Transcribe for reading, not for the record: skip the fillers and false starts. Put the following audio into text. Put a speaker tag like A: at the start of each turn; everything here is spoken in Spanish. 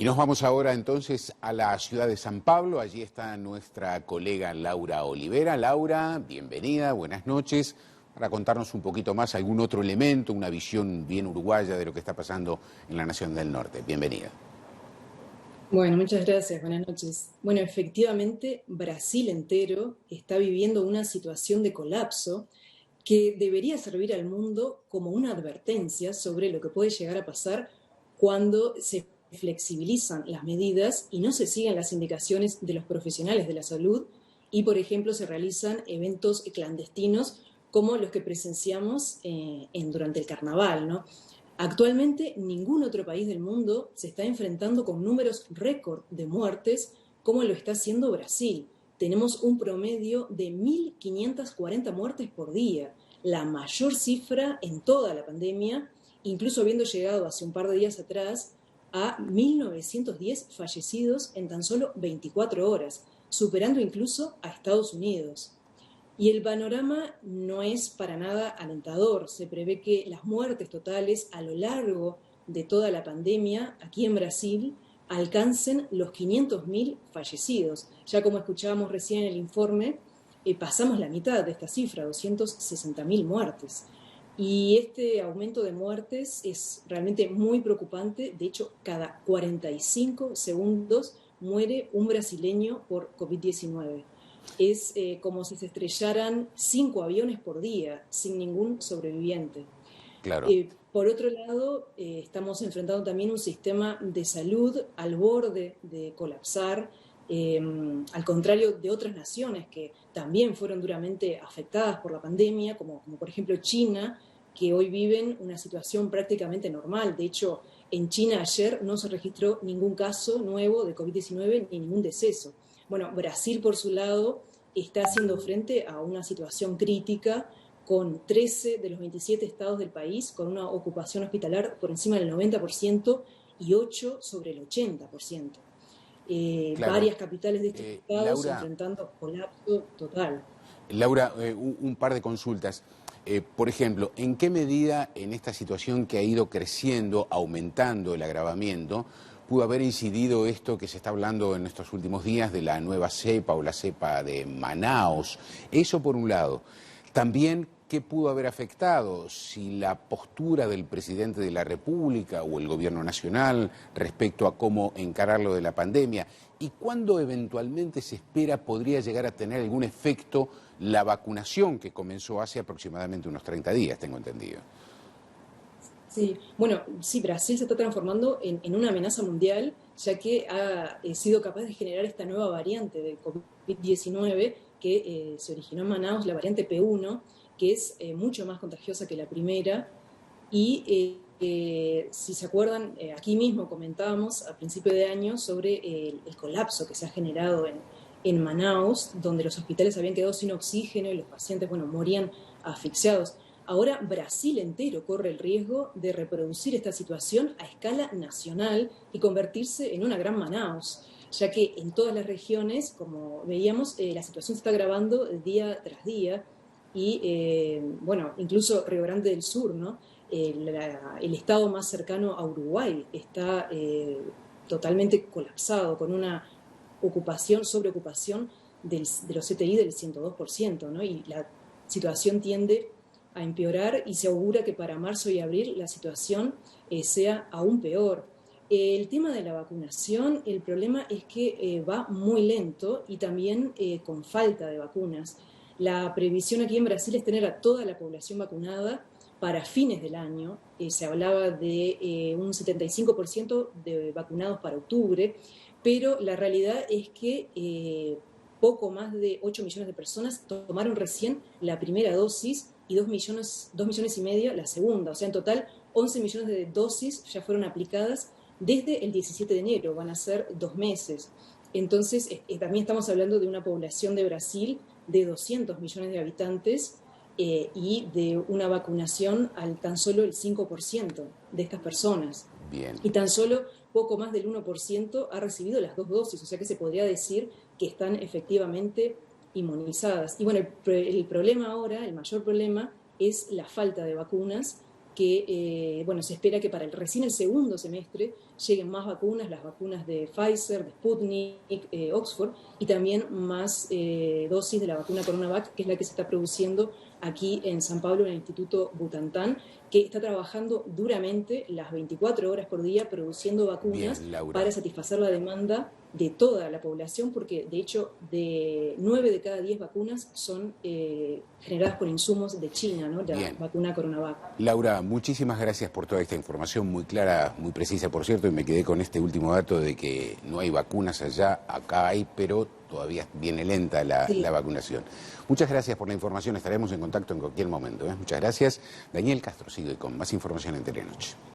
A: Y nos vamos ahora entonces a la ciudad de San Pablo. Allí está nuestra colega Laura Olivera. Laura, bienvenida, buenas noches. Para contarnos un poquito más, algún otro elemento, una visión bien uruguaya de lo que está pasando en la Nación del Norte. Bienvenida.
B: Bueno, muchas gracias, buenas noches. Bueno, efectivamente, Brasil entero está viviendo una situación de colapso que debería servir al mundo como una advertencia sobre lo que puede llegar a pasar cuando se flexibilizan las medidas y no se siguen las indicaciones de los profesionales de la salud y, por ejemplo, se realizan eventos clandestinos como los que presenciamos durante el carnaval, ¿no? Actualmente, ningún otro país del mundo se está enfrentando con números récord de muertes como lo está haciendo Brasil. Tenemos un promedio de 1.540 muertes por día, la mayor cifra en toda la pandemia, incluso habiendo llegado hace un par de días atrás a 1.910 fallecidos en tan solo 24 horas, superando incluso a Estados Unidos. Y el panorama no es para nada alentador. Se prevé que las muertes totales a lo largo de toda la pandemia aquí en Brasil alcancen los 500.000 fallecidos. Ya como escuchábamos recién en el informe, pasamos la mitad de esta cifra, 260.000 muertes. Y este aumento de muertes es realmente muy preocupante. De hecho, cada 45 segundos muere un brasileño por COVID-19. Es como si se estrellaran 5 aviones por día sin ningún sobreviviente.
A: Claro.
B: Por otro lado, estamos enfrentando también un sistema de salud al borde de colapsar, al contrario de otras naciones que también fueron duramente afectadas por la pandemia, como por ejemplo China, que hoy viven una situación prácticamente normal. De hecho, en China ayer no se registró ningún caso nuevo de COVID-19 ni ningún deceso. Bueno, Brasil, por su lado, está haciendo frente a una situación crítica con 13 de los 27 estados del país, con una ocupación hospitalar por encima del 90% y 8 sobre el 80%.
A: Claro.
B: Varias capitales de estos estados
A: Laura,
B: enfrentando colapso total.
A: Laura, un par de consultas. Por ejemplo, ¿en qué medida en esta situación que ha ido creciendo, aumentando el agravamiento, pudo haber incidido esto que se está hablando en estos últimos días de la nueva cepa o la cepa de Manaos? Eso por un lado. También, ¿qué pudo haber afectado? Si la postura del presidente de la República o el gobierno nacional respecto a cómo encarar lo de la pandemia. ¿Y cuándo eventualmente se espera podría llegar a tener algún efecto la vacunación que comenzó hace aproximadamente unos 30 días, tengo entendido?
B: Sí, bueno, sí, Brasil se está transformando en una amenaza mundial, ya que ha sido capaz de generar esta nueva variante de COVID-19 que se originó en Manaus, la variante P1, que es mucho más contagiosa que la primera. Y si se acuerdan, aquí mismo comentábamos a principio de año sobre el colapso que se ha generado en Manaus, donde los hospitales habían quedado sin oxígeno y los pacientes, bueno, morían asfixiados. Ahora Brasil entero corre el riesgo de reproducir esta situación a escala nacional y convertirse en una gran Manaus, ya que en todas las regiones, como veíamos, la situación se está agravando día tras día y, bueno, incluso Río Grande del Sur, ¿no? El estado más cercano a Uruguay está totalmente colapsado, con una sobreocupación de los CTI del 102%, ¿no? Y la situación tiende a empeorar y se augura que para marzo y abril la situación sea aún peor. El tema de la vacunación, el problema es que va muy lento y también con falta de vacunas. La previsión aquí en Brasil es tener a toda la población vacunada para fines del año. Se hablaba de un 75% de vacunados para octubre, pero la realidad es que poco más de 8 millones de personas tomaron recién la primera dosis y 2 millones y medio la segunda. O sea, en total 11 millones de dosis ya fueron aplicadas desde el 17 de enero, van a ser 2 meses. Entonces, también estamos hablando de una población de Brasil de 200 millones de habitantes y de una vacunación al tan solo el 5% de estas personas.
A: Bien.
B: Y tan solo poco más del 1% ha recibido las 2 dosis, o sea que se podría decir que están efectivamente inmunizadas. Y bueno, el problema ahora, el mayor problema, es la falta de vacunas, que bueno, se espera que para recién el segundo semestre lleguen más vacunas, las vacunas de Pfizer, de Sputnik, Oxford, y también más dosis de la vacuna Coronavac, que es la que se está produciendo aquí en San Pablo, en el Instituto Butantan, que está trabajando duramente las 24 horas por día produciendo vacunas para satisfacer la demanda de toda la población, porque de hecho de 9 de cada 10 vacunas son generadas por insumos de China, ¿no? La vacuna Coronavac.
A: Laura, muchísimas gracias por toda esta información muy clara, muy precisa, por cierto, y me quedé con este último dato de que no hay vacunas allá, acá hay, pero todavía viene lenta la vacunación. Muchas gracias por la información, estaremos en contacto en cualquier momento. Muchas gracias. Daniel Castro sigue con más información en Telenoche.